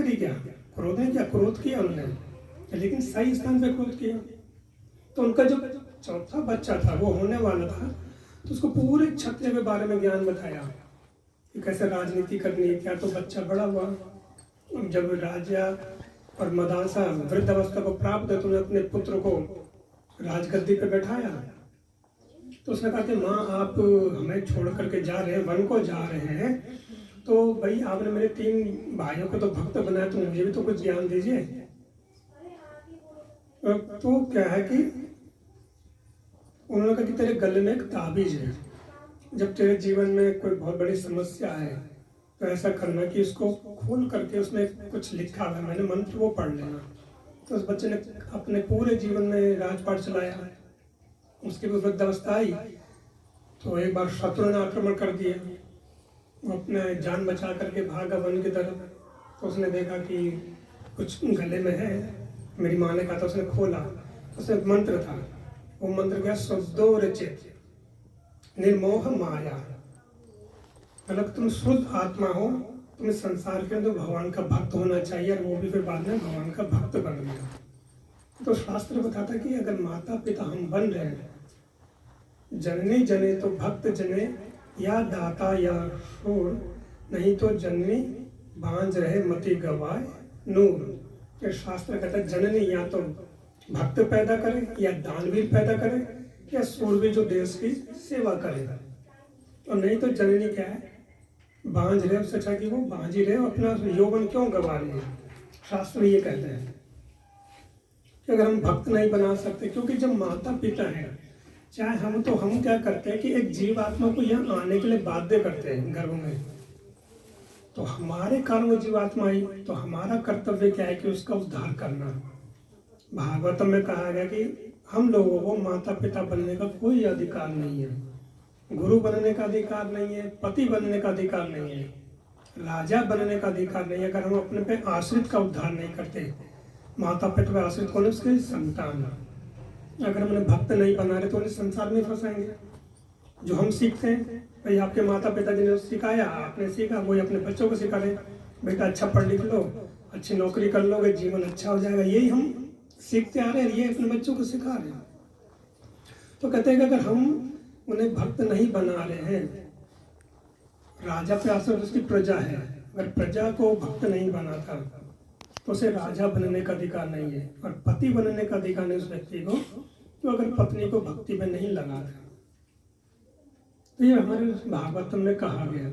करी क्या? क्रोध है क्या? क्रोध किया उन्होंने, लेकिन सही स्थान पे क्रोध किया। तो उनका जो चौथा बच्चा था वो होने वाला था, तो उसको पूरे क्षत्रिय के बारे में ज्ञान बताया कि कैसे राजनीति करनी है क्या। तो बच्चा बड़ा हुआ, जब राजा और मदानसा वृद्ध अवस्था को प्राप्त है तो उन्होंने अपने पुत्र को राजगद्दी पे बैठाया। तो उसने कहा कि माँ आप हमें छोड़ करके जा रहे हैं, वन को जा रहे हैं, तो भाई आपने मेरे 3 भाइयों को तो भक्त बनाया, तो मुझे भी तो कुछ ज्ञान दीजिए। तो क्या है कि उन्होंने कहा कि तेरे गले में एक ताबीज है, जब तेरे जीवन में कोई बहुत बड़ी समस्या है तो ऐसा करना कि इसको खोल करके उसमें कुछ लिखा हुआ है, मैंने मंत्र वो पढ़ लेना। तो उस बच्चे ने अपने पूरे जीवन में राजपाट चलाया। उसकी भी वृद्धावस्था आई तो एक बार शत्रु ने आक्रमण कर दिया, वो अपने जान बचा करके भागा वन की तरफ। तो उसने देखा कि कुछ गले में है, मेरी माँ ने कहा था, उसने खोला, उसमें मंत्र था। वो मंत्र क्या? शुद्धो रचित निर्मोह माया, मतलब तुम शुद्ध आत्मा हो, तुम्हें संसार के अंदर भगवान का भक्त होना चाहिए, और वो भी फिर बाद में भगवान का भक्त बन गया। तो शास्त्र बताता कि अगर माता पिता हम बन रहे हैं, जननी जने तो भक्त जने, या दाता या शूर, नहीं तो जननी बांझ रहे मति गवाए नूर। ये शास्त्र कहता है जननी या तो भक्त पैदा करे, या दानवीर पैदा करे, या शूरवीर जो देश की सेवा करे। और नहीं तो जननी क्या है? बांझ रहे, उससे अच्छा कि वो बांझ ही रहे, अपना यौवन क्यों गवा रही है। शास्त्र ये कहते हैं कि अगर हम भक्त नहीं बना सकते, क्योंकि जब माता पिता हैं, चाहे हम, तो हम क्या करते हैं कि एक जीव आत्मा को यहाँ आने के लिए बाध्य करते हैं गर्भ में, तो हमारे कारण वो जीवात्मा आई, तो हमारा कर्तव्य क्या है कि उसका उद्धार करना। भागवतम में कहा गया कि हम लोगों को माता पिता बनने का कोई अधिकार नहीं है, गुरु बनने का अधिकार नहीं है, पति बनने का अधिकार नहीं है, राजा बनने का अधिकार नहीं है, अगर हम अपने पे आश्रित का उद्धार नहीं करते। माता पिता पे आश्रित कौन है? उसके संतान। अगर हम उन्हें भक्त नहीं बना रहे तो उन्हें संसार में फंसाएंगे। जो हम सीखते हैं, भाई आपके माता पिता जी ने सिखाया, आपने सीखा, वही अपने बच्चों को सिखा रहे, बेटा अच्छा पढ़ लिख लो, अच्छी नौकरी कर लोगे, जीवन अच्छा हो जाएगा, यही हम सीखते आ रहे हैं, ये अपने बच्चों को सिखा रहे हैं। तो कहते हैं कि अगर हम उन्हें भक्त नहीं बना रहे हैं, राजा पे आश्रित उसकी प्रजा है, अगर प्रजा को भक्त नहीं बनाता तो उसे राजा बनने का अधिकार नहीं है, और पति बनने का अधिकार नहीं उस व्यक्ति को, तो अगर पत्नी को भक्ति में नहीं लगाता। तो ये हमारे भागवतम में कहा गया।